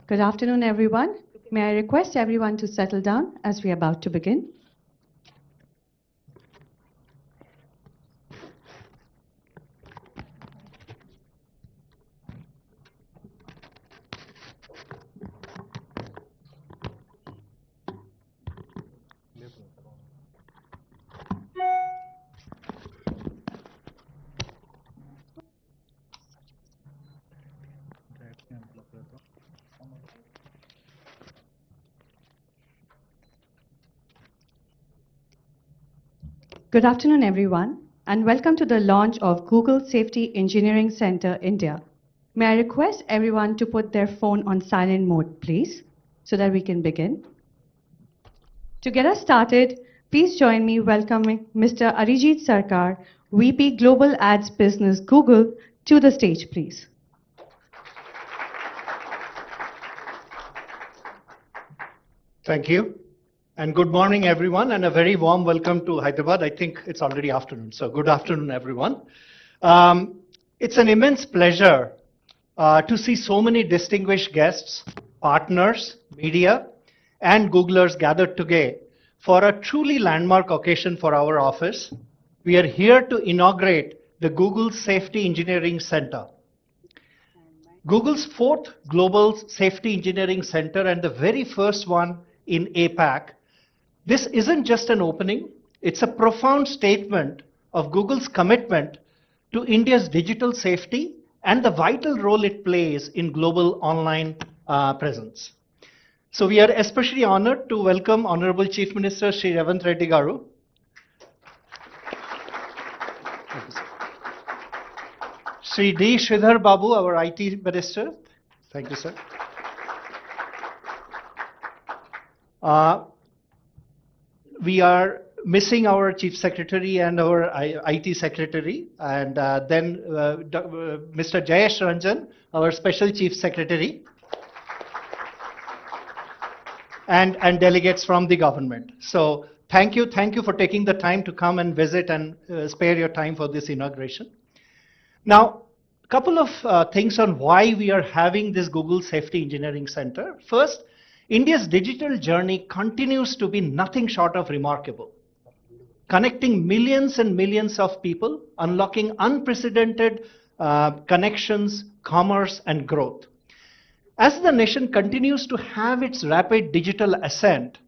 Good afternoon, everyone. May I request everyone to settle down as we are about to begin? Good afternoon, everyone, and welcome to the launch of Google Safety Engineering Center India. May I request everyone to put their phone on silent mode, please, so that we can begin. To get us started, please join me welcoming Mr. Arijit Sarkar, VP Global Ads Business Google, to the stage, please. Thank you. And good morning, everyone, and a very warm welcome to Hyderabad. I think it's already afternoon, so good afternoon, everyone. It's an immense pleasure to see so many distinguished guests, partners, media, and Googlers gathered today for a truly landmark occasion for our office. We are here to inaugurate the Google Safety Engineering Center. Google's fourth Global Safety Engineering Center and the very first one in APAC. This isn't just an opening, it's a profound statement of Google's commitment to India's digital safety and the vital role it plays in global online presence. So we are especially honored to welcome Honorable Chief Minister Shri Revanth Reddy Garu. Shri D. Sridhar Babu, our IT Minister. Thank you, sir. We are missing our Chief Secretary and our IT Secretary, and then Mr. Jayesh Ranjan, our Special Chief Secretary, and delegates from the government. So thank you for taking the time to come and visit and spare your time for this inauguration. Now, a couple of things on why we are having this Google Safety Engineering Center. First, India's digital journey continues to be nothing short of remarkable, connecting millions and millions of people, unlocking unprecedented connections, commerce, and growth. As the nation continues to have its rapid digital ascent,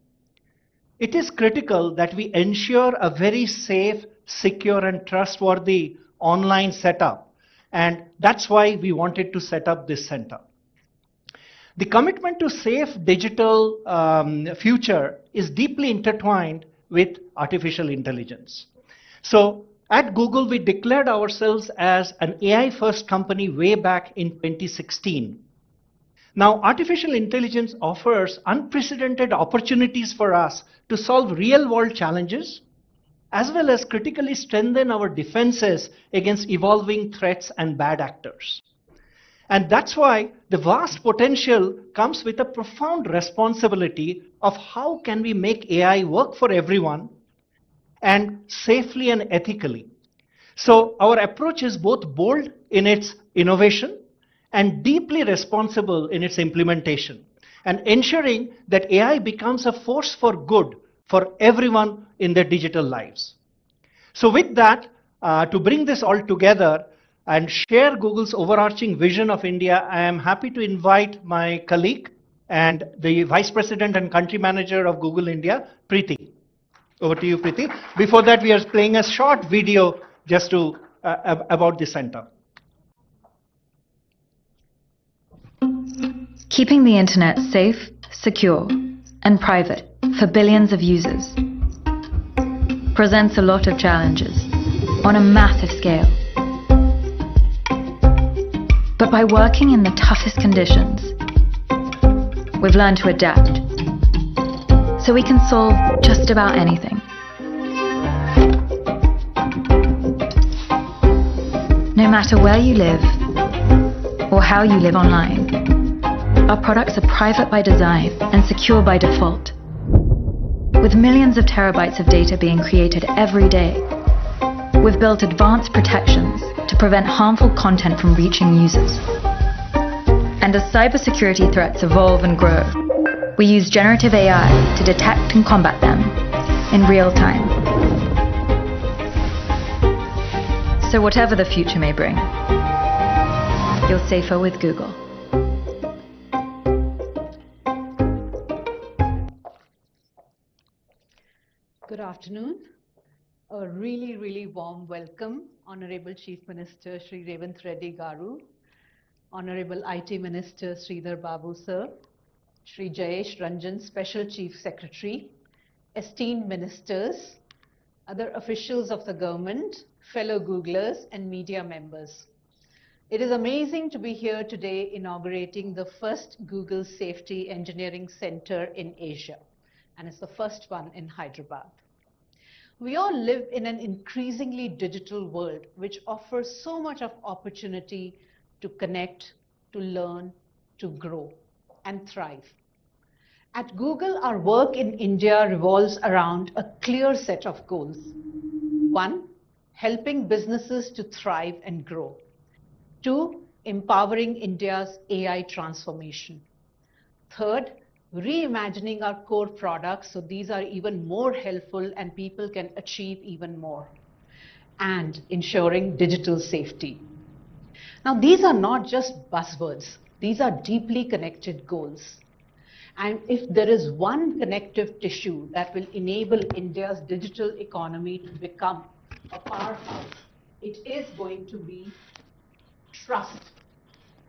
it is critical that we ensure a very safe, secure, and trustworthy online setup. And that's why we wanted to set up this center. The commitment to safe digital future is deeply intertwined with artificial intelligence. So at Google, we declared ourselves as an AI-first company way back in 2016. Now, artificial intelligence offers unprecedented opportunities for us to solve real-world challenges, as well as critically strengthen our defenses against evolving threats and bad actors. And that's why the vast potential comes with a profound responsibility of how can we make AI work for everyone and safely and ethically. So our approach is both bold in its innovation and deeply responsible in its implementation, and ensuring that AI becomes a force for good for everyone in their digital lives. So with that, to bring this all together and share Google's overarching vision of India, I am happy to invite my colleague and the Vice President and Country Manager of Google India, Preeti. Over to you, Preeti. Before that, we are playing a short video just to about the center. Keeping the internet safe, secure, and private for billions of users presents a lot of challenges on a massive scale. But by working in the toughest conditions, we've learned to adapt, so we can solve just about anything. No matter where you live or how you live online, our products are private by design and secure by default. With millions of terabytes of data being created every day, we've built advanced protections to prevent harmful content from reaching users. And as cybersecurity threats evolve and grow, we use generative AI to detect and combat them in real time. So whatever the future may bring, you're safer with Google. Good afternoon. A really warm welcome, Honorable Chief Minister Shri Revanth Reddy Garu, Honorable IT Minister Sridhar Babu Sir, Shri Jayesh Ranjan, Special Chief Secretary, esteemed ministers, other officials of the government, fellow Googlers and media members. It is amazing to be here today inaugurating the first Google Safety Engineering Center in Asia, and it's the first one in Hyderabad. We all live in an increasingly digital world which offers so much of opportunity to connect, to learn, to grow and thrive. At Google, our work in India revolves around a clear set of goals. One, helping businesses to thrive and grow. Two, empowering India's AI transformation. Third, reimagining our core products so these are even more helpful and people can achieve even more. And ensuring digital safety. Now, these are not just buzzwords. These are deeply connected goals. And if there is one connective tissue that will enable India's digital economy to become a powerhouse, it is going to be trust.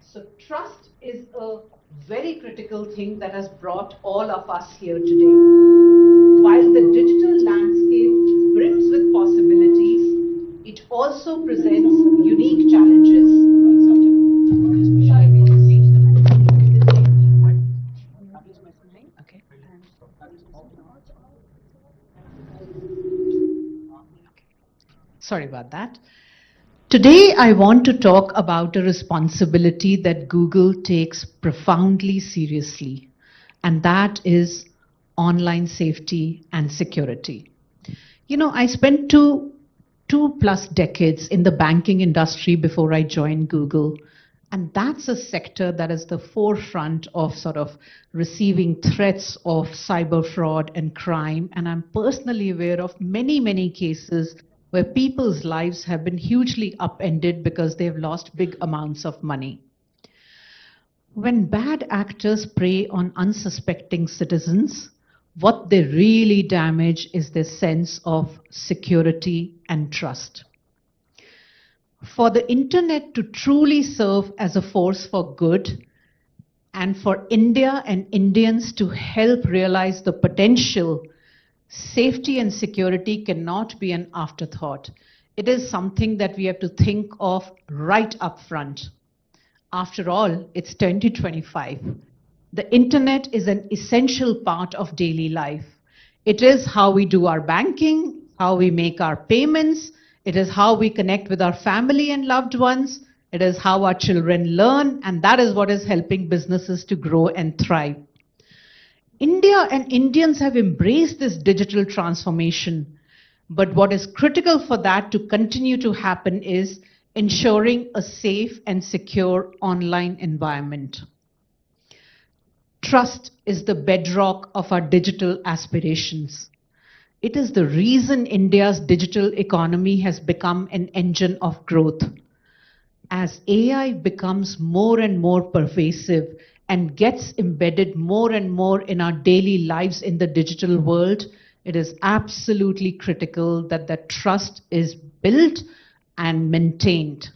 So trust is a very critical thing that has brought all of us here today. While the digital landscape brims with possibilities, it also presents unique challenges. Okay. Sorry about that. Today, I want to talk about a responsibility that Google takes profoundly seriously, and that is online safety and security. You know, I spent two plus decades in the banking industry before I joined Google, and that's a sector that is the forefront of sort of receiving threats of cyber fraud and crime, and I'm personally aware of many cases where people's lives have been hugely upended because they've lost big amounts of money. When bad actors prey on unsuspecting citizens, what they really damage is their sense of security and trust. For the internet to truly serve as a force for good, and for India and Indians to help realize the potential, safety and security cannot be an afterthought. It is something that we have to think of right up front. After all, it's 2025. The internet is an essential part of daily life. It is how we do our banking, how we make our payments. It is how we connect with our family and loved ones. It is how our children learn, and that is what is helping businesses to grow and thrive. India and Indians have embraced this digital transformation, but what is critical for that to continue to happen is ensuring a safe and secure online environment. Trust is the bedrock of our digital aspirations. It is the reason India's digital economy has become an engine of growth. As AI becomes more and more pervasive and gets embedded more and more in our daily lives in the digital world, it is absolutely critical that that trust is built and maintained.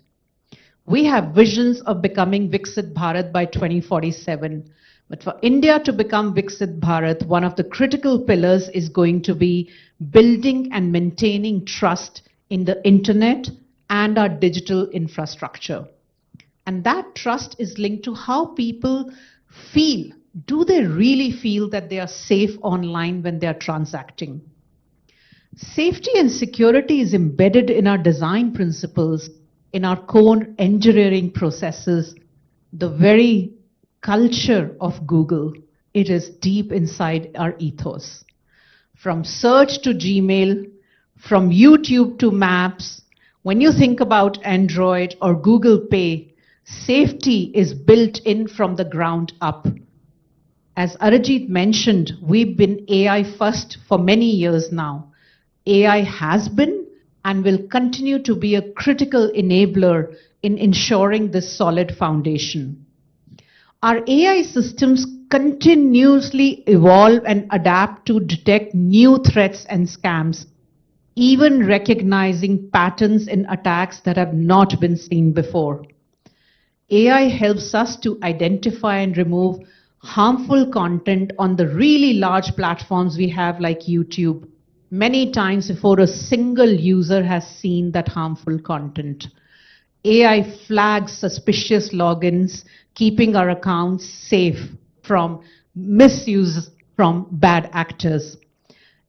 We have visions of becoming Viksit Bharat by 2047. But for India to become Viksit Bharat, one of the critical pillars is going to be building and maintaining trust in the internet and our digital infrastructure. And that trust is linked to how people feel. Do they really feel that they are safe online when they are transacting? Safety and security is embedded in our design principles, in our core engineering processes, the very culture of Google. It is deep inside our ethos. From search to Gmail, from YouTube to Maps, when you think about Android or Google Pay, safety is built in from the ground up. As Arijit mentioned, we've been AI first for many years now. AI has been and will continue to be a critical enabler in ensuring this solid foundation. Our AI systems continuously evolve and adapt to detect new threats and scams, even recognizing patterns in attacks that have not been seen before. AI helps us to identify and remove harmful content on the really large platforms we have like YouTube, many times before a single user has seen that harmful content. AI flags suspicious logins, keeping our accounts safe from misuse from bad actors.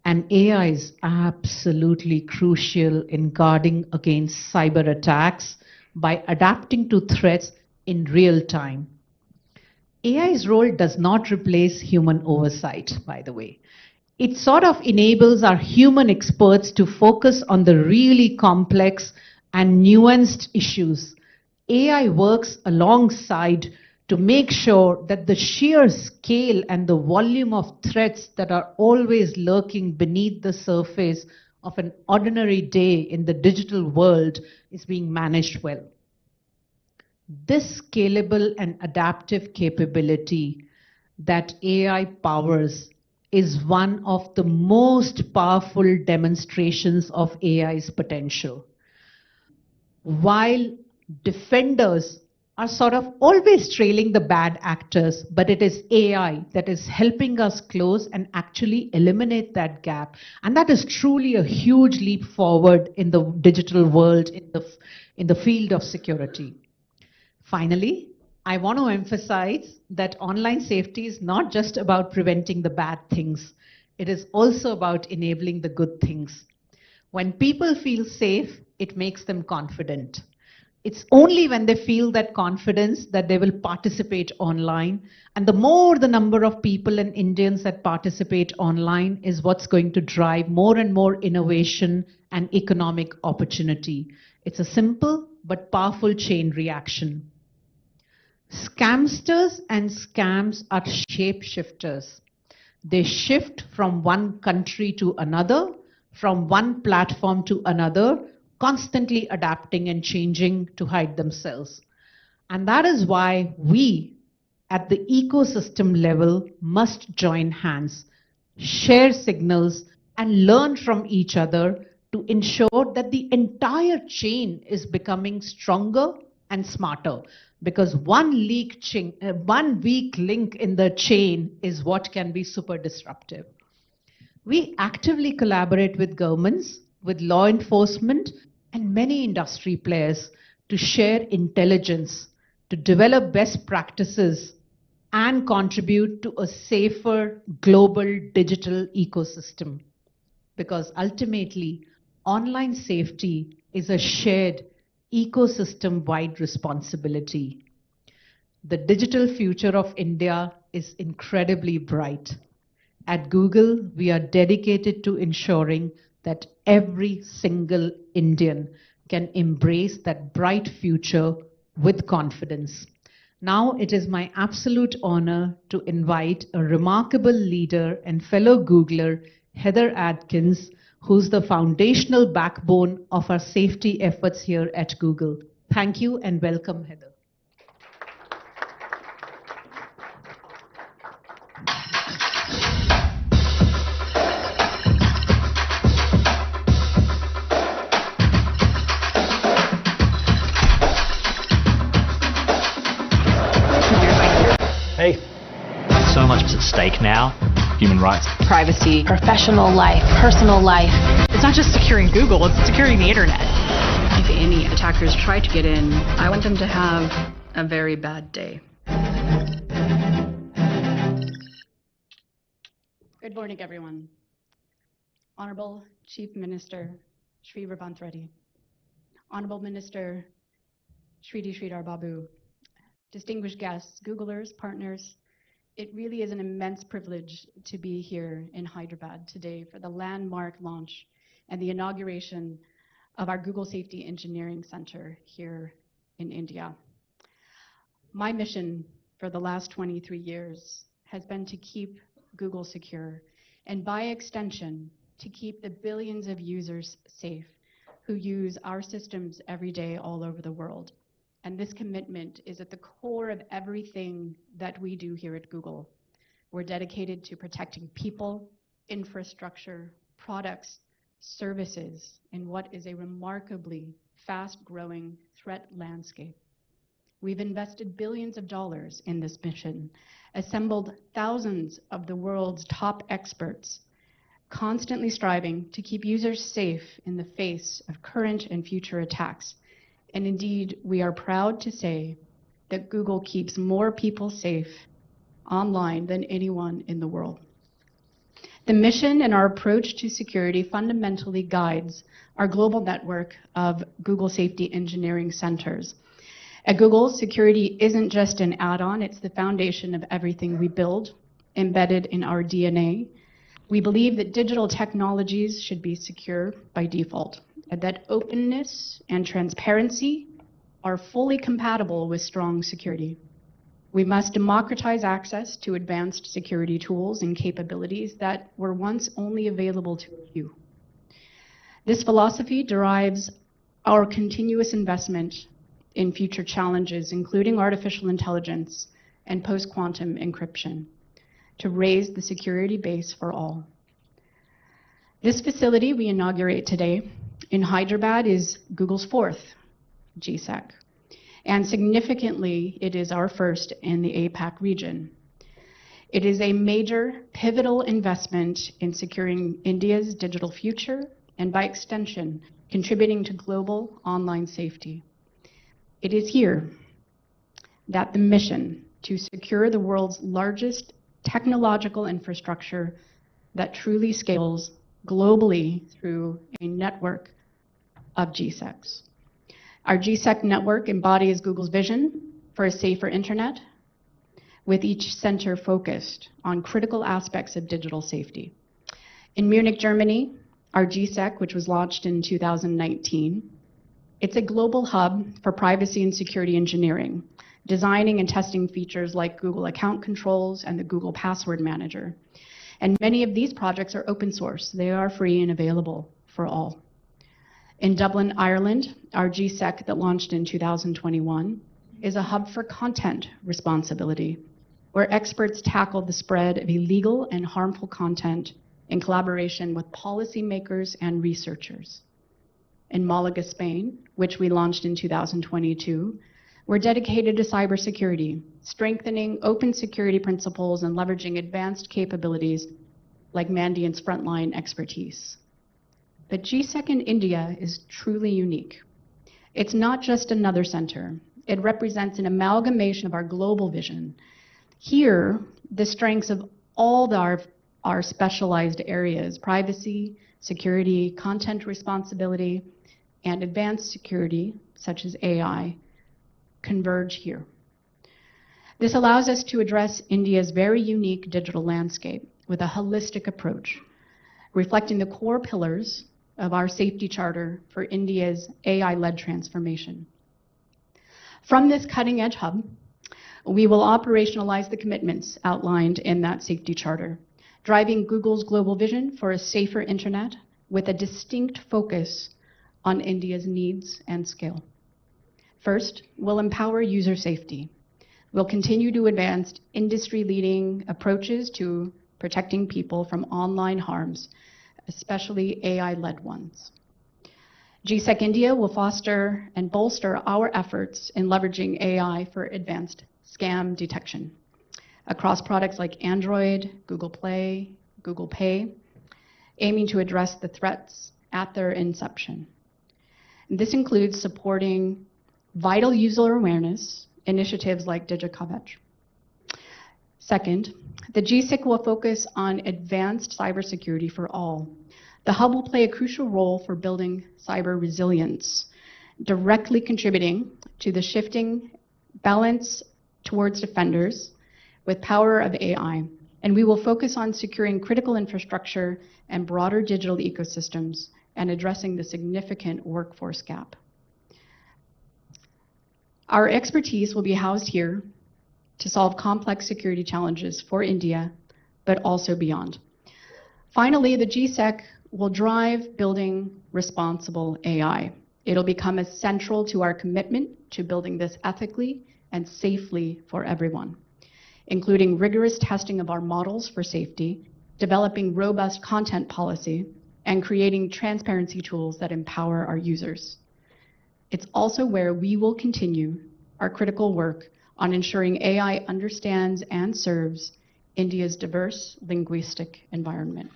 And AI is absolutely crucial in guarding against cyber attacks by adapting to threats in real time. AI's role does not replace human oversight, by the way. It sort of enables our human experts to focus on the really complex and nuanced issues. AI works alongside to make sure that the sheer scale and the volume of threats that are always lurking beneath the surface of an ordinary day in the digital world is being managed well. This scalable and adaptive capability that AI powers is one of the most powerful demonstrations of AI's potential. While defenders are sort of always trailing the bad actors, but it is AI that is helping us close and actually eliminate that gap. And that is truly a huge leap forward in the digital world, in the field of security. Finally, I want to emphasize that online safety is not just about preventing the bad things. It is also about enabling the good things. When people feel safe, it makes them confident. It's only when they feel that confidence that they will participate online. And the more the number of people and Indians that participate online is what's going to drive more and more innovation and economic opportunity. It's a simple but powerful chain reaction. Scamsters and scams are shapeshifters. They shift from one country to another, from one platform to another, constantly adapting and changing to hide themselves. And that is why we, at the ecosystem level, must join hands, share signals, and learn from each other to ensure that the entire chain is becoming stronger and smarter. Because one weak link in the chain is what can be super disruptive. We actively collaborate with governments, with law enforcement, and many industry players to share intelligence, to develop best practices, and contribute to a safer global digital ecosystem. Because ultimately, online safety is a shared ecosystem-wide responsibility. The digital future of India is incredibly bright. At Google, we are dedicated to ensuring that every single Indian can embrace that bright future with confidence. Now it is my absolute honor to invite a remarkable leader and fellow Googler, Heather Adkins, who's the foundational backbone of our safety efforts here at Google. Thank you and welcome, Heather. stake now. Human rights. Privacy, professional life, personal life. It's not just securing Google, it's securing the internet. If any attackers try to get in, I want them to have a very bad day. Good morning, everyone. Honorable Chief Minister Shri Revanth Reddy, Honorable Minister Duddilla Sridhar Babu, distinguished guests, Googlers, partners, it really is an immense privilege to be here in Hyderabad today for the landmark launch and the inauguration of our Google Safety Engineering Center here in India. My mission for the last 23 years has been to keep Google secure, and by extension, to keep the billions of users safe who use our systems every day all over the world. And this commitment is at the core of everything that we do here at Google. We're dedicated to protecting people, infrastructure, products, services in what is a remarkably fast-growing threat landscape. We've invested billions of dollars in this mission, assembled thousands of the world's top experts, constantly striving to keep users safe in the face of current and future attacks. And indeed, we are proud to say that Google keeps more people safe online than anyone in the world. The mission and our approach to security fundamentally guides our global network of Google Safety Engineering Centers. At Google, security isn't just an add-on, it's the foundation of everything we build, embedded in our DNA. We believe that digital technologies should be secure by default, and that openness and transparency are fully compatible with strong security. We must democratize access to advanced security tools and capabilities that were once only available to a few. This philosophy derives our continuous investment in future challenges, including artificial intelligence and post-quantum encryption, to raise the security base for all. This facility we inaugurate today in Hyderabad is Google's fourth GSEC, and significantly, it is our first in the APAC region. It is a major, pivotal investment in securing India's digital future and, by extension, contributing to global online safety. It is here that the mission to secure the world's largest technological infrastructure that truly scales globally through a network of GSECs. Our GSEC network embodies Google's vision for a safer internet, with each center focused on critical aspects of digital safety. In Munich, Germany, our GSEC, which was launched in 2019, it's a global hub for privacy and security engineering, designing and testing features like Google account controls and the Google Password Manager. And many of these projects are open source. They are free and available for all. In Dublin, Ireland, our GSEC that launched in 2021 is a hub for content responsibility, where experts tackle the spread of illegal and harmful content in collaboration with policymakers and researchers. In Malaga, Spain, which we launched in 2022, we're dedicated to cybersecurity, strengthening open security principles and leveraging advanced capabilities like Mandiant's frontline expertise. But GSEC in India is truly unique. It's not just another center. It represents an amalgamation of our global vision. Here, the strengths of all our specialized areas, privacy, security, content responsibility, and advanced security, such as AI, converge here. This allows us to address India's very unique digital landscape with a holistic approach, reflecting the core pillars of our safety charter for India's AI-led transformation. From this cutting-edge hub, we will operationalize the commitments outlined in that safety charter, driving Google's global vision for a safer internet with a distinct focus on India's needs and scale. First, we'll empower user safety. We'll continue to advance industry-leading approaches to protecting people from online harms, especially AI-led ones. GSEC India will foster and bolster our efforts in leveraging AI for advanced scam detection. across products like Android, Google Play, Google Pay, aiming to address the threats at their inception. And this includes supporting vital user awareness initiatives like DigiCoverage. Second, the GSEC will focus on advanced cybersecurity for all. The hub will play a crucial role for building cyber resilience, directly contributing to the shifting balance towards defenders with power of AI. And we will focus on securing critical infrastructure and broader digital ecosystems and addressing the significant workforce gap. Our expertise will be housed here to solve complex security challenges for India, but also beyond. Finally, the GSEC will drive building responsible AI. It'll become as central to our commitment to building this ethically and safely for everyone, including rigorous testing of our models for safety, developing robust content policy, and creating transparency tools that empower our users. It's also where we will continue our critical work on ensuring AI understands and serves India's diverse linguistic environment.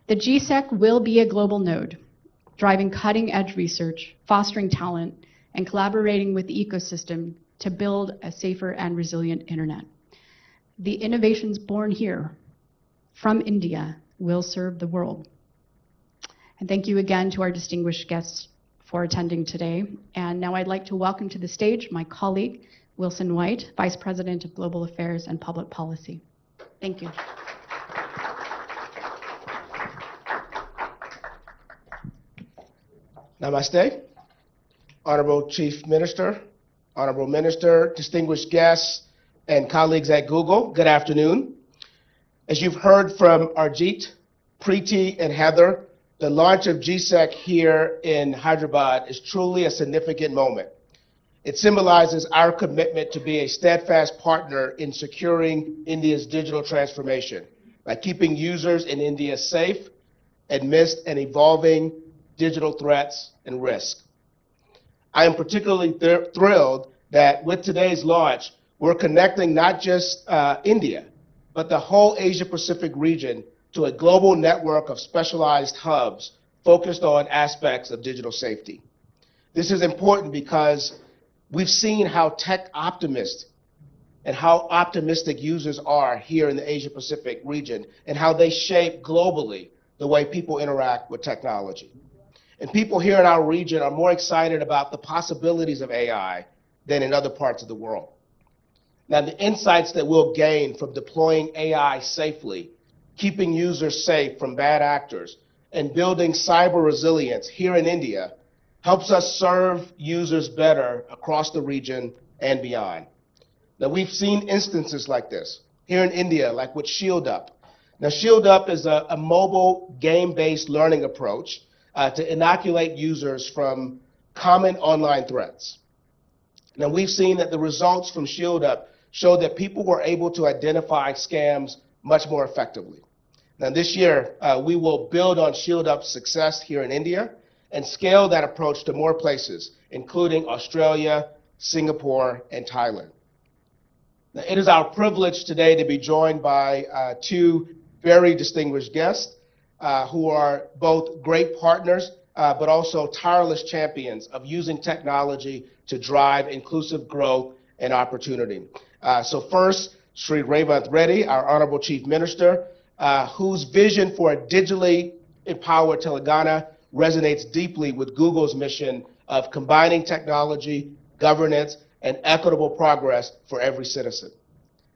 The GSEC will be a global node, driving cutting-edge research, fostering talent, and collaborating with the ecosystem to build a safer and resilient internet. The innovations born here from India will serve the world. And thank you again to our distinguished guests for attending today. And now I'd like to welcome to the stage my colleague, Wilson White, Vice President of Global Affairs and Public Policy. Thank you. Namaste. Honorable Chief Minister, Honorable Minister, distinguished guests, and colleagues at Google, good afternoon. As you've heard from Arjit, Preeti, and Heather, the launch of GSEC here in Hyderabad is truly a significant moment. It symbolizes our commitment to be a steadfast partner in securing India's digital transformation by keeping users in India safe amidst an evolving digital threats and risk. I am particularly thrilled that with today's launch, we're connecting not just India, but the whole Asia-Pacific region to a global network of specialized hubs focused on aspects of digital safety. This is important because we've seen how tech optimists and how optimistic users are here in the Asia-Pacific region and how they shape globally the way people interact with technology. And people here in our region are more excited about the possibilities of AI than in other parts of the world. Now, the insights that we'll gain from deploying AI safely, keeping users safe from bad actors, and building cyber resilience here in India helps us serve users better across the region and beyond. Now, we've seen instances like this here in India, like with Shield Up. Now, Shield Up is a mobile game-based learning approach to inoculate users from common online threats. Now, we've seen that the results from Shield Up show that people were able to identify scams much more effectively. Now, this year, we will build on Shield Up's success here in India and scale that approach to more places, including Australia, Singapore, and Thailand. Now, it is our privilege today to be joined by two very distinguished guests who are both great partners, but also tireless champions of using technology to drive inclusive growth and opportunity. So first, Sri Revanth Reddy, our Honorable Chief Minister, whose vision for a digitally empowered Telangana resonates deeply with Google's mission of combining technology, governance, and equitable progress for every citizen.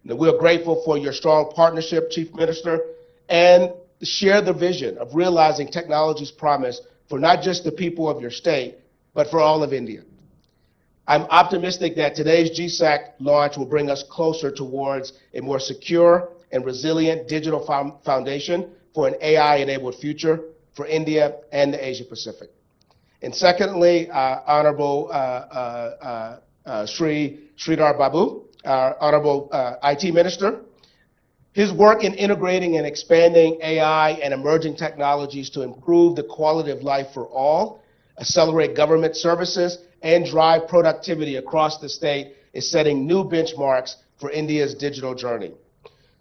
Now, we are grateful for your strong partnership, Chief Minister, and share the vision of realizing technology's promise for not just the people of your state, but for all of India. I'm optimistic that today's GSEC launch will bring us closer towards a more secure and resilient digital foundation for an AI-enabled future for India and the Asia-Pacific. And secondly, Honorable Sri Sridhar Babu, our Honorable IT Minister. His work in integrating and expanding AI and emerging technologies to improve the quality of life for all, accelerate government services, and drive productivity across the state is setting new benchmarks for India's digital journey.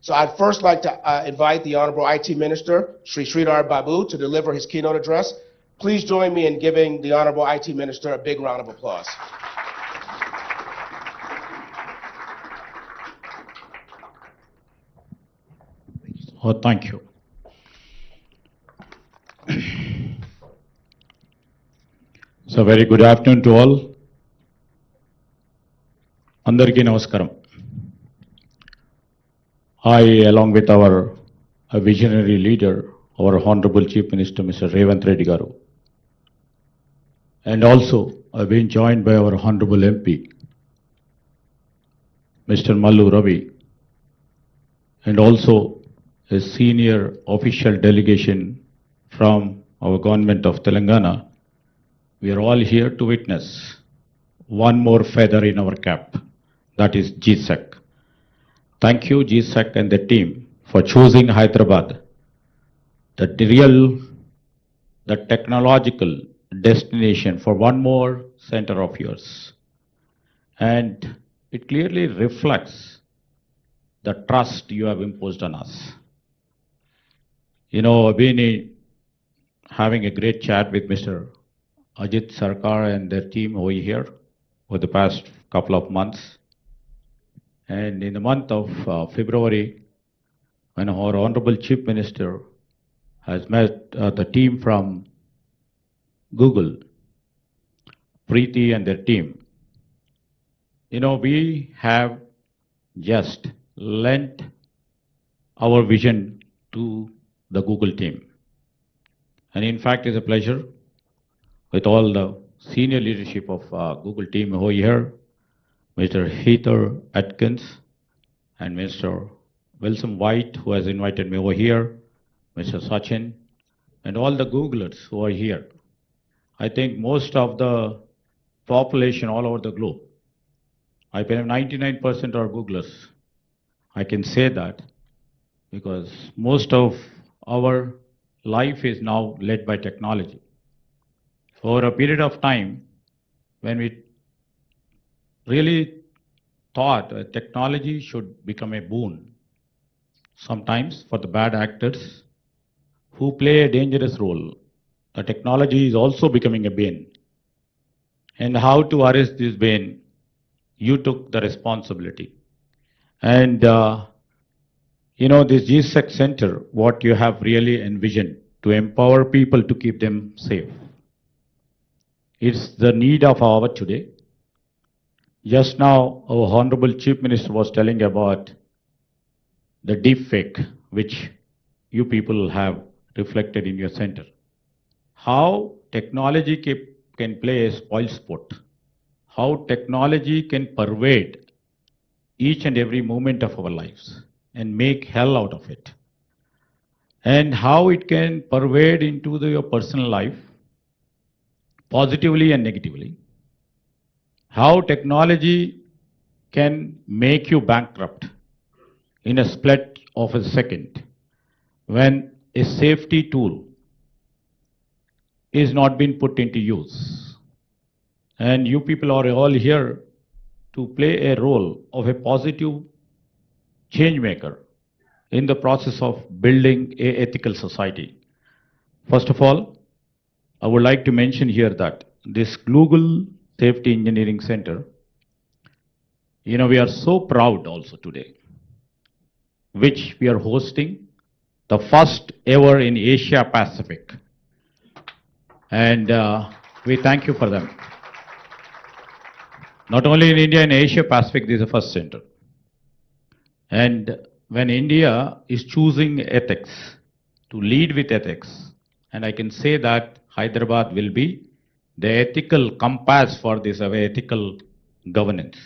So I'd first like to invite the Honorable IT Minister, Shri Sridhar Babu, to deliver his keynote address. Please join me in giving the Honorable IT Minister a big round of applause. Oh, thank you. So very good afternoon to all. Andariki namaskaram. I, along with our visionary leader, our Honorable Chief Minister, Mr. Revanth Reddy garu, and also I've been joined by our Honorable MP, Mr. Mallu Ravi, and also a senior official delegation from our government of Telangana. We are all here to witness one more feather in our cap, that is GSEC. Thank you, GSEC and the team, for choosing Hyderabad, the technological destination for one more center of yours. And it clearly reflects the trust you have imposed on us. You know, I've been having a great chat with Mr. Ajit Sarkar and their team over here over the past couple of months. And in the month of February, when our Honorable Chief Minister has met the team from Google, Preeti and their team, you know, we have just lent our vision to the Google team. And in fact, it's a pleasure with all the senior leadership of Google team over here, Mr. Heather Atkins and Mr. Wilson White, who has invited me over here, Mr. Sachin, and all the Googlers who are here. I think most of the population all over the globe, I believe 99% are Googlers. I can say that because most of our life is now led by technology. For a period of time, when we really thought technology should become a boon, sometimes for the bad actors who play a dangerous role, the technology is also becoming a bane. And how to arrest this bane, you took the responsibility. And you know, this GSEC center, what you have really envisioned to empower people to keep them safe. It's the need of our hour today. Just now, our Honorable Chief Minister was telling about the deepfake, which you people have reflected in your center. How technology can play a spoilsport. How technology can pervade each and every moment of our lives and make hell out of it. And how it can pervade into your personal life, positively and negatively. How technology can make you bankrupt in a split of a second when a safety tool is not being put into use. And you people are all here to play a role of a positive change maker in the process of building an ethical society. First of all, I would like to mention here that this Google Safety Engineering Center, you know, we are so proud also today, which we are hosting the first ever in Asia Pacific. And we thank you for them. Not only in India, in Asia Pacific, this is the first center. And when India is choosing ethics, to lead with ethics, and I can say that Hyderabad will be the ethical compass for this ethical governance.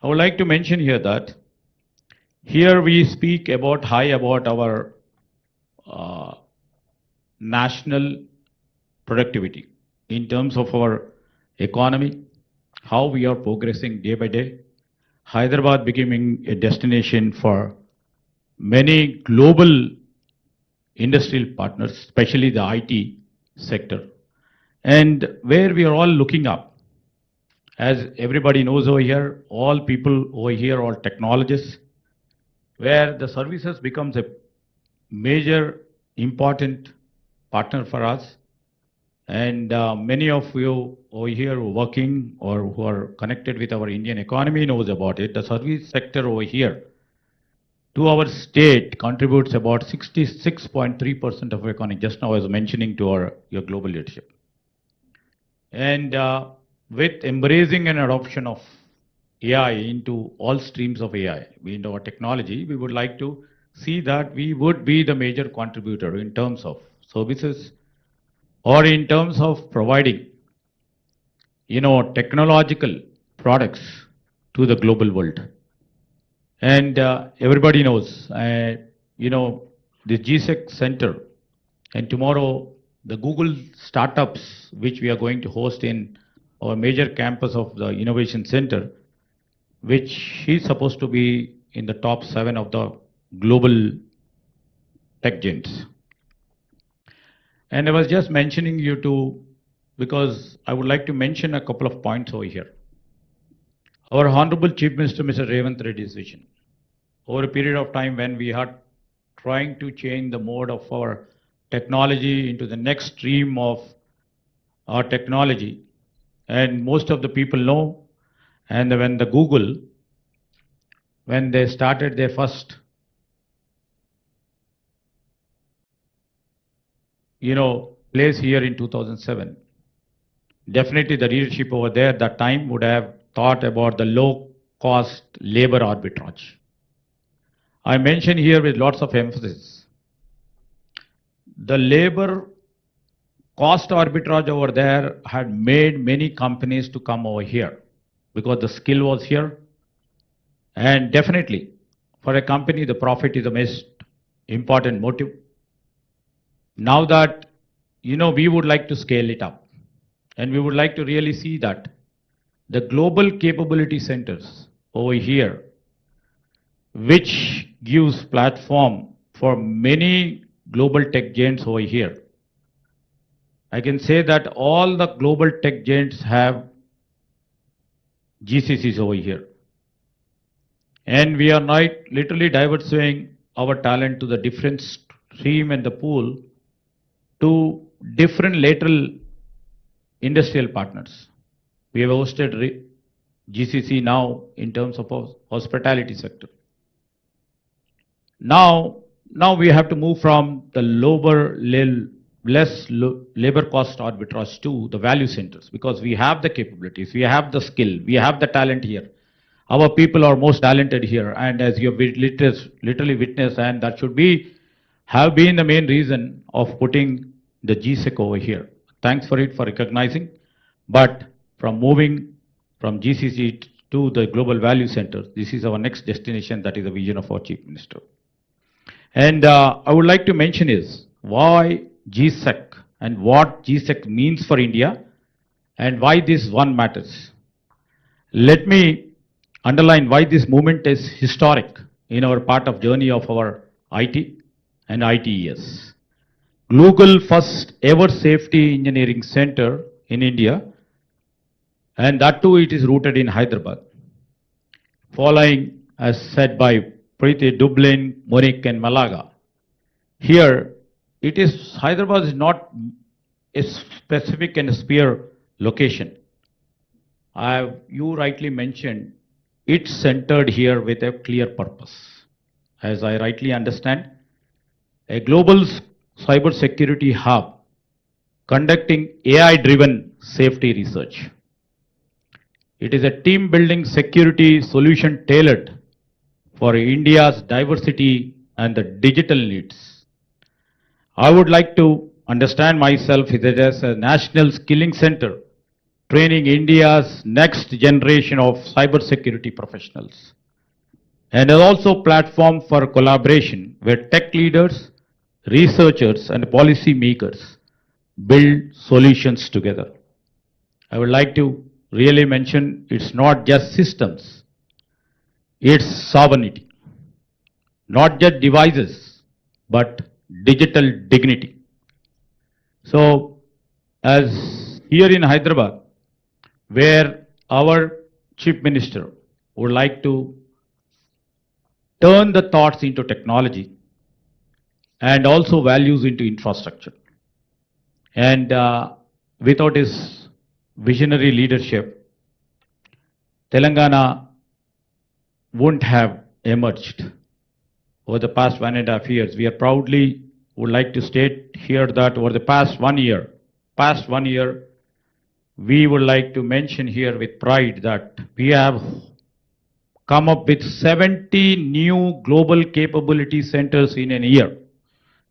I would like to mention here that here we speak about our national productivity in terms of our economy, how we are progressing day by day. Hyderabad becoming a destination for many global industrial partners, especially the IT sector, and where we are all looking up as everybody knows over here, all people over here, all technologists, where the services becomes a major important partner for us. And many of you over here who are working or who are connected with our Indian economy knows about it. The service sector over here to our state contributes about 66.3% of economy. Just now I was mentioning to your global leadership. And with embracing and adoption of AI into all streams of AI, in our technology, we would like to see that we would be the major contributor in terms of services or in terms of providing, technological products to the global world. And everybody knows, the GSEC Center and tomorrow the Google startups, which we are going to host in our major campus of the Innovation Center, which is supposed to be in the top 7 of the global tech giants. And I was just mentioning you to, because I would like to mention a couple of points over here. Our Honorable Chief Minister, Mr. Revanth Reddy's vision. Over a period of time when we are trying to change the mode of our technology into the next stream of our technology, and most of the people know, and when the Google, when they started their first place here in 2007. Definitely the leadership over there at that time would have thought about the low cost labor arbitrage. I mention here with lots of emphasis. The labor cost arbitrage over there had made many companies to come over here because the skill was here. And definitely for a company, the profit is the most important motive. Now that, we would like to scale it up, and we would like to really see that the global capability centers over here, which gives platform for many global tech giants over here. I can say that all the global tech giants have GCCs over here. And we are literally diversifying our talent to the different stream and the pool to different lateral industrial partners. We have hosted GCC now in terms of hospitality sector. Now we have to move from the less labor cost arbitrage to the value centers, because we have the capabilities, we have the skill, we have the talent here. Our people are most talented here, and as you have literally witnessed, and that should have been the main reason of putting the GSEC over here. Thanks for recognizing. But from moving from GCC to the global value center, this is our next destination. That is the vision of our Chief Minister. And I would like to mention is why GSEC and what GSEC means for India and why this one matters. Let me underline why this movement is historic in our part of journey of our IT and ITES. Global first ever safety engineering center in India, and that too it is rooted in Hyderabad. Following, as said by Preeti, Dublin, Munich and Malaga. Here, Hyderabad is not a specific and sphere location. You rightly mentioned, it's centered here with a clear purpose. As I rightly understand, a global cyber security hub conducting AI-driven safety research. It is a team-building security solution tailored for India's diversity and the digital needs. I would like to understand myself as a national skilling center, training India's next generation of cybersecurity professionals, and also platform for collaboration where tech leaders, researchers and policy makers build solutions together. I would like to really mention it's not just systems, it's sovereignty. Not just devices, but digital dignity. So, as here in Hyderabad, where our Chief Minister would like to turn the thoughts into technology and also values into infrastructure. And without his visionary leadership, Telangana wouldn't have emerged over the past 1.5 years. We are proudly would like to state here that over the past 1 year, we would like to mention here with pride that we have come up with 70 new global capability centers in a year.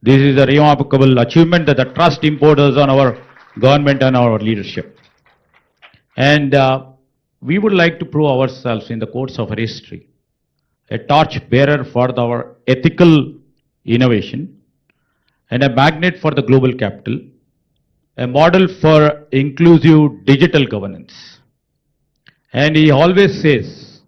This is a remarkable achievement that the trust imposes on our government and our leadership. And we would like to prove ourselves in the course of our history, a torch bearer for our ethical innovation and a magnet for the global capital, a model for inclusive digital governance. And he always says,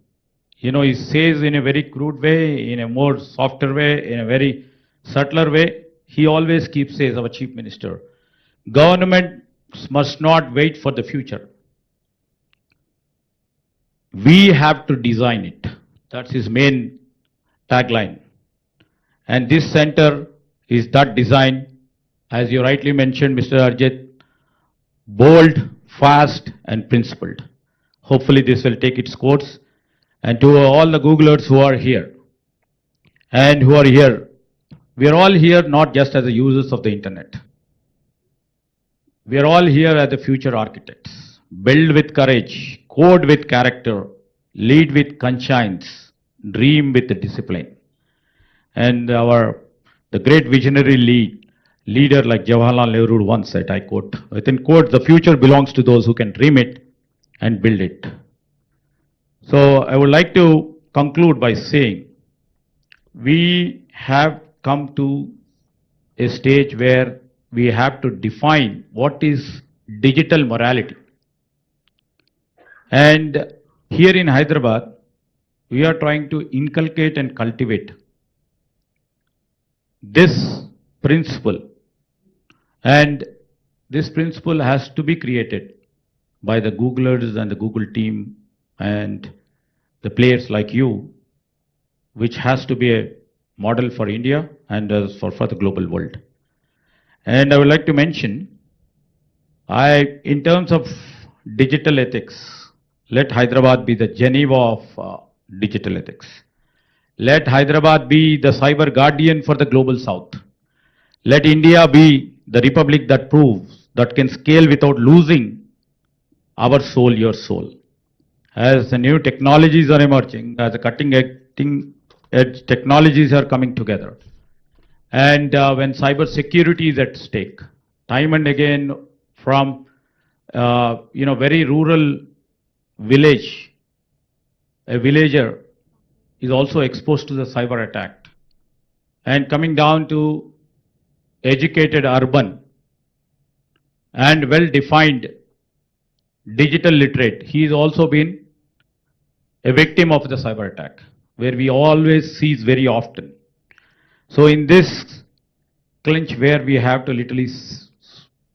he says in a very crude way, in a more softer way, in a very subtler way, he always keeps says, our Chief Minister, governments must not wait for the future. We have to design it. That's his main tagline. And this center is that design, as you rightly mentioned, Mr. Arjit, bold, fast, and principled. Hopefully this will take its course. And to all the Googlers who are here, we are all here not just as the users of the internet. We are all here as the future architects. Build with courage, code with character, lead with conscience, dream with discipline. And the great visionary leader like Jawaharlal Nehru once said, I quote, within quote, the future belongs to those who can dream it and build it. So I would like to conclude by saying, we have come to a stage where we have to define what is digital morality. And here in Hyderabad, we are trying to inculcate and cultivate this principle. And this principle has to be created by the Googlers and the Google team and the players like you, which has to be a model for India and for the global world. And I would like to mention, in terms of digital ethics, let Hyderabad be the Geneva of digital ethics. Let Hyderabad be the cyber guardian for the global south. Let India be the republic that proves that can scale without losing our soul, your soul. As the new technologies are emerging, as the cutting-edge technologies are coming together, and when cyber security is at stake, time and again from very rural village, a villager is also exposed to the cyber attack, and coming down to educated urban and well-defined digital literate, he has also been a victim of the cyber attack, where we always see very often. So in this clinch where we have to literally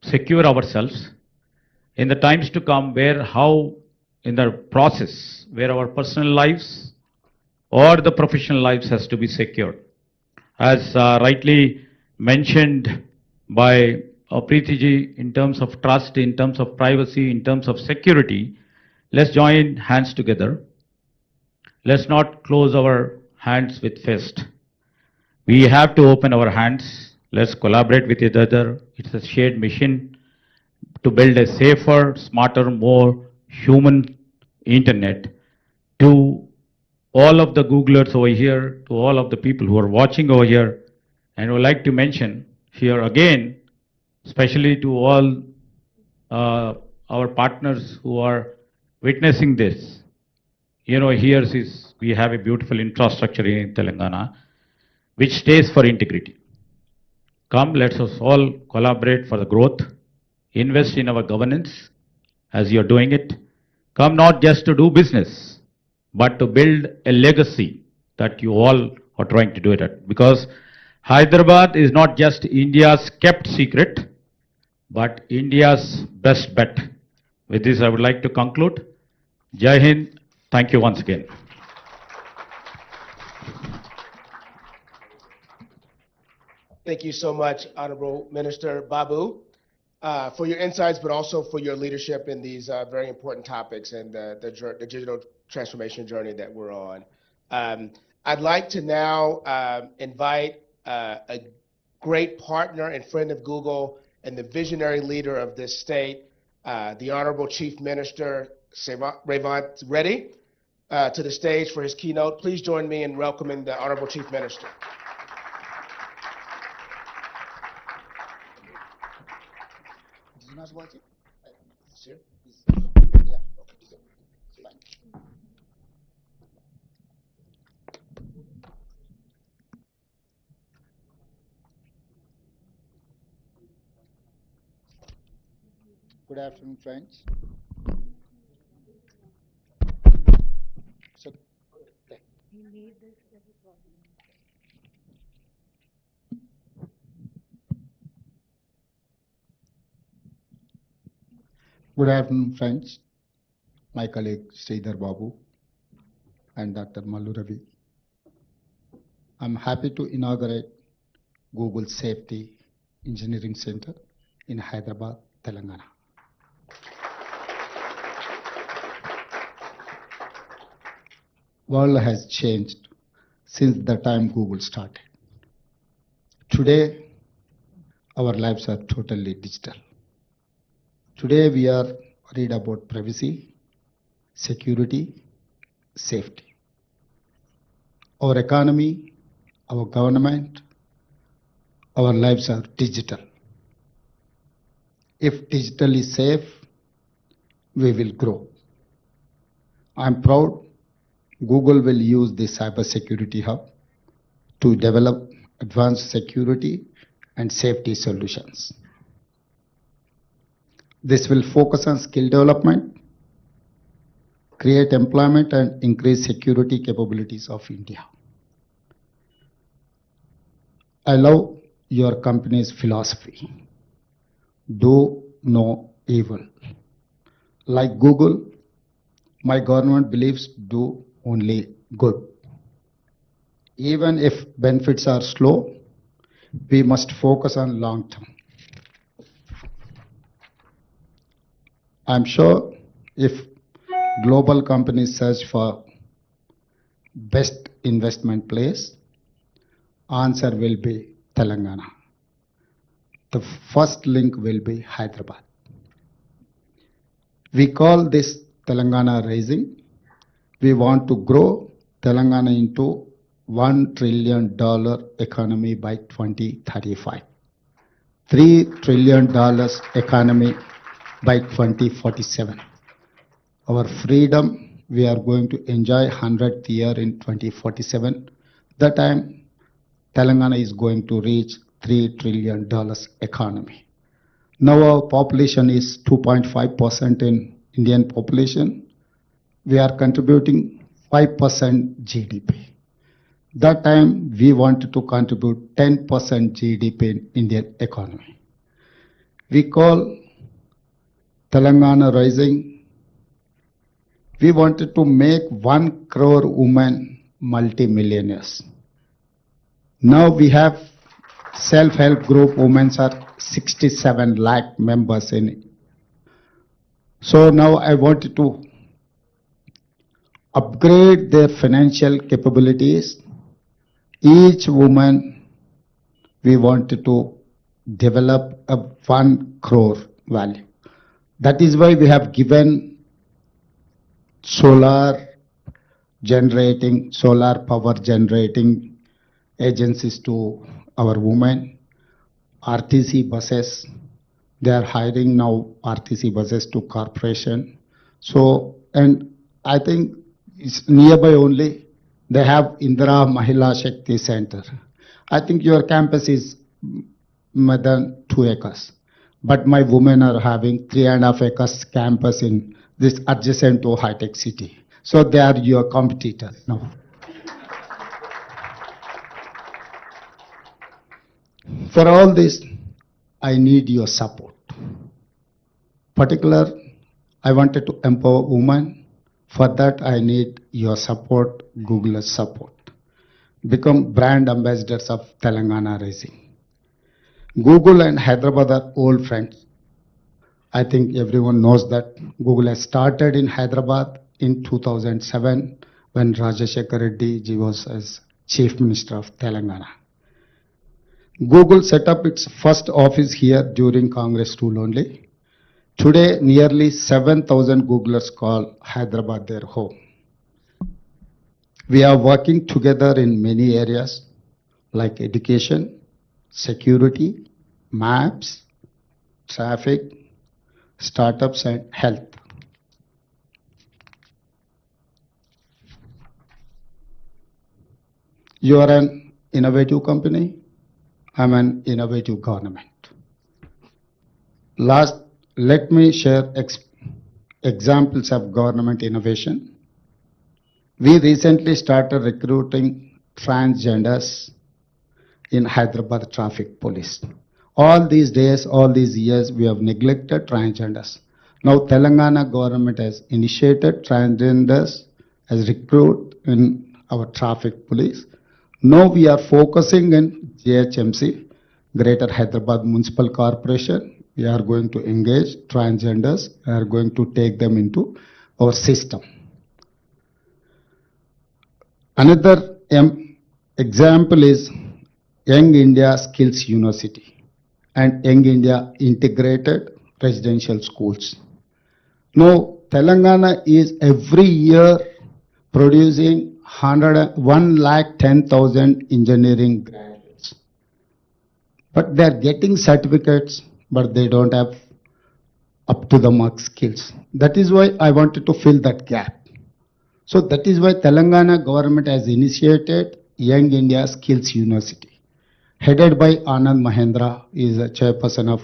secure ourselves, in the times to come in the process where our personal lives or the professional lives has to be secured. As rightly mentioned by Preeti ji, in terms of trust, in terms of privacy, in terms of security, let's join hands together. Let's not close our hands with fist. We have to open our hands. Let's collaborate with each other. It's a shared mission to build a safer, smarter, more human internet. To all of the Googlers over here, to all of the people who are watching over here, and I would like to mention here again, especially to all our partners who are witnessing this. We have a beautiful infrastructure in Telangana, which stays for integrity. Come, let us all collaborate for the growth, invest in our governance as you are doing it. Come not just to do business, but to build a legacy that you all are trying to do it at. Because Hyderabad is not just India's kept secret, but India's best bet. With this, I would like to conclude. Jai Hind. Thank you once again. Thank you so much, Honorable Minister Babu, for your insights, but also for your leadership in these very important topics and the digital transformation journey that we're on. I'd like to now invite a great partner and friend of Google and the visionary leader of this state, the Honorable Chief Minister Revanth Reddy, to the stage for his keynote. Please join me in welcoming the Honorable Chief Minister. Not watching? Sure. Yeah. Good afternoon, friends. So, okay. Good afternoon, friends. My colleague Sridhar Babu and Dr. Mallu Ravi. I'm happy to inaugurate Google Safety Engineering Center in Hyderabad, Telangana. World has changed since the time Google started. Today, our lives are totally digital. Today we are worried about privacy, security, safety. Our economy, our government, our lives are digital. If digital is safe, we will grow. I'm proud Google will use the cybersecurity hub to develop advanced security and safety solutions. This will focus on skill development, create employment, and increase security capabilities of India. I love your company's philosophy. Do no evil. Like Google, my government believes do only good. Even if benefits are slow, we must focus on long term. I'm sure if global companies search for best investment place, answer will be Telangana. The first link will be Hyderabad. We call this Telangana Rising. We want to grow Telangana into $1 trillion economy by 2035. $3 trillion economy by 2047. Our freedom, we are going to enjoy 100th year in 2047. That time, Telangana is going to reach $3 trillion economy. Now our population is 2.5% in Indian population. We are contributing 5% GDP. That time, we wanted to contribute 10% GDP in Indian economy. We call Telangana Rising. We wanted to make 1 crore women multi-millionaires. Now we have self-help group women are 67 lakh members in it. So now I wanted to upgrade their financial capabilities. Each woman, we wanted to develop a 1 crore value. That is why we have given solar power generating agencies to our women. RTC buses, they are hiring now RTC buses to corporation. So, and I think it's nearby only, they have Indira Mahila Shakti Center. I think your campus is more than 2 acres. But my women are having 3.5 acres campus in this adjacent to high-tech city. So they are your competitors now. For all this, I need your support. Particular, I wanted to empower women. For that, I need your support, Google's support. Become brand ambassadors of Telangana Rising. Google and Hyderabad are old friends. I think everyone knows that Google has started in Hyderabad in 2007 when Rajasekhar Reddy ji was as Chief Minister of Telangana. Google set up its first office here during Congress rule only. Today, nearly 7,000 Googlers call Hyderabad their home. We are working together in many areas like education, security, maps, traffic, startups, and health. You are an innovative company. I'm an innovative government. Let me share examples of government innovation. We recently started recruiting transgenders in Hyderabad traffic police. All these days, all these years, we have neglected transgenders. Now Telangana government has initiated transgenders as recruit in our traffic police. Now we are focusing in GHMC, Greater Hyderabad Municipal Corporation. We are going to engage transgenders. We are going to take them into our system. Another example is Young India Skills University and Young India Integrated Residential Schools. Now, Telangana is every year producing 110,000 engineering graduates. But they are getting certificates, but they don't have up to the mark skills. That is why I wanted to fill that gap. So that is why Telangana government has initiated Young India Skills University, headed by Anand Mahendra, is a chairperson of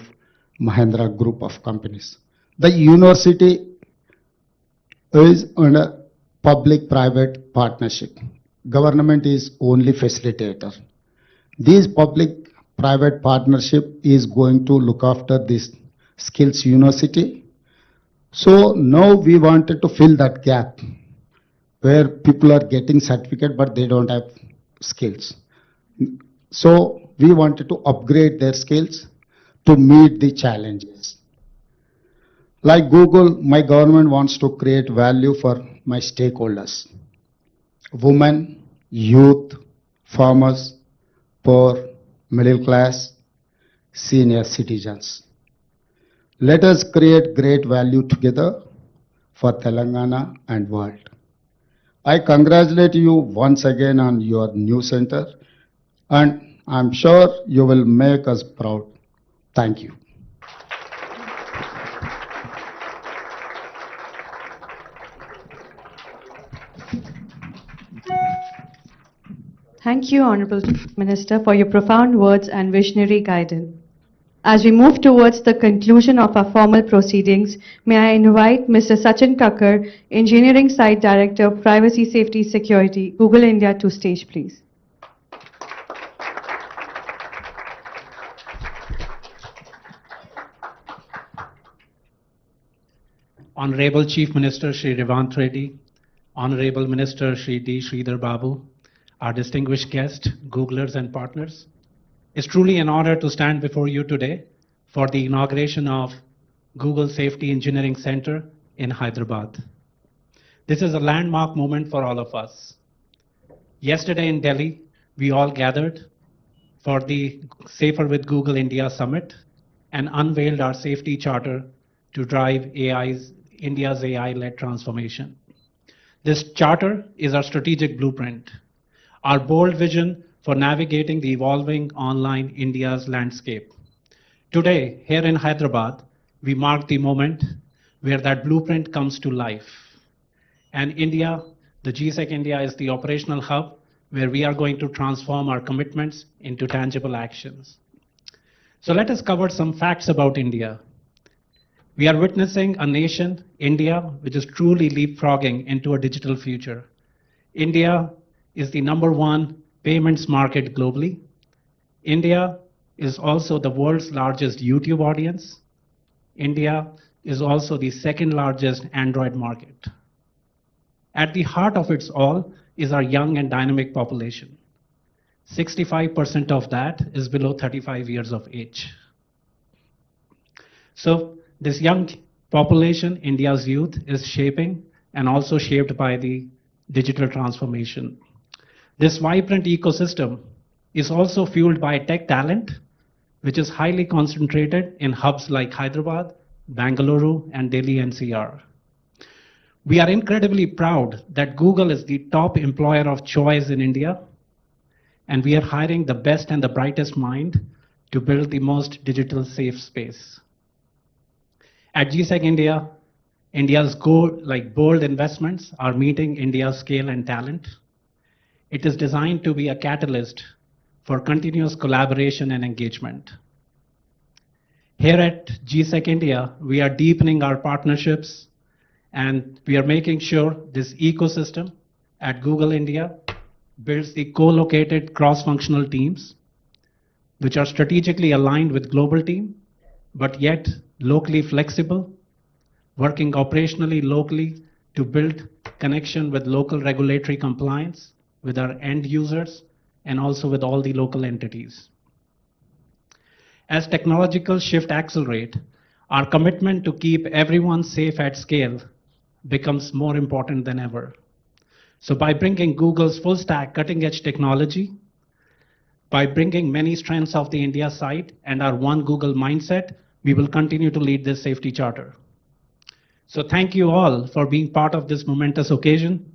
Mahendra Group of companies. The university is on a public-private partnership. Government is only facilitator. This public-private partnership is going to look after this skills university. So now we wanted to fill that gap where people are getting certificate but they don't have skills. So we wanted to upgrade their skills to meet the challenges. Like Google, my government wants to create value for my stakeholders: women, youth, farmers, poor, middle class, senior citizens. Let us create great value together for Telangana and world. I congratulate you once again on your new center, and I'm sure you will make us proud. Thank you. Thank you, Honorable Chief Minister, for your profound words and visionary guidance. As we move towards the conclusion of our formal proceedings, may I invite Mr. Sachin Kakkar, Engineering Site Director, Privacy, Safety, Security, Google India, to stage, please. Honorable Chief Minister Shri Revanth Reddy, Honorable Minister Shri Divyasree Sridhar Babu, our distinguished guests, Googlers and partners, it's truly an honor to stand before you today for the inauguration of Google Safety Engineering Center in Hyderabad. This is a landmark moment for all of us. Yesterday in Delhi, we all gathered for the Safer with Google India Summit and unveiled our safety charter to drive India's AI-led transformation. This charter is our strategic blueprint, our bold vision for navigating the evolving online India's landscape. Today, here in Hyderabad, we mark the moment where that blueprint comes to life. And India, the GSEC India, is the operational hub where we are going to transform our commitments into tangible actions. So let us cover some facts about India. We are witnessing a nation, India, which is truly leapfrogging into a digital future. India is the #1 payments market globally. India is also the world's largest YouTube audience. India is also the second largest Android market. At the heart of it all is our young and dynamic population. 65% of that is below 35 years of age. So this young population, India's youth, is shaping and also shaped by the digital transformation. This vibrant ecosystem is also fueled by tech talent, which is highly concentrated in hubs like Hyderabad, Bangalore, and Delhi NCR. We are incredibly proud that Google is the top employer of choice in India, and we are hiring the best and the brightest mind to build the most digital safe space. At GSEC India, India's bold investments are meeting India's scale and talent. It is designed to be a catalyst for continuous collaboration and engagement. Here at GSEC India, we are deepening our partnerships, and we are making sure this ecosystem at Google India builds the co-located cross-functional teams, which are strategically aligned with global team, but yet locally flexible, working operationally locally to build connection with local regulatory compliance, with our end users, and also with all the local entities. As technological shift accelerate, our commitment to keep everyone safe at scale becomes more important than ever. So by bringing Google's full stack cutting edge technology, by bringing many strengths of the India side and our one Google mindset, we will continue to lead this safety charter. So thank you all for being part of this momentous occasion.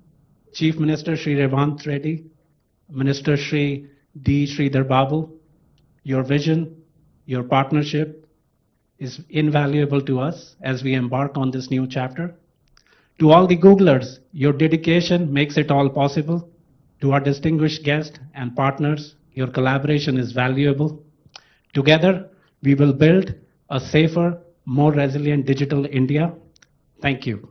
Chief Minister Shri Revanth Reddy, Minister Shri D. Sridhar Babu, your vision, your partnership is invaluable to us as we embark on this new chapter. To all the Googlers, your dedication makes it all possible. To our distinguished guests and partners, your collaboration is valuable. Together, we will build a safer, more resilient digital India. Thank you.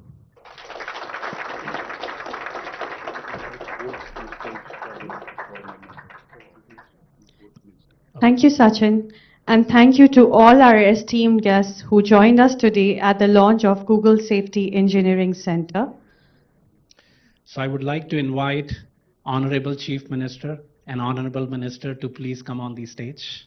Thank you, Sachin. And thank you to all our esteemed guests who joined us today at the launch of Google Safety Engineering Center. So I would like to invite Honorable Chief Minister and Honorable Minister to please come on the stage.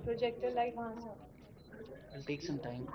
Projector light it'll take some time.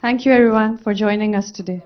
Thank you everyone for joining us today.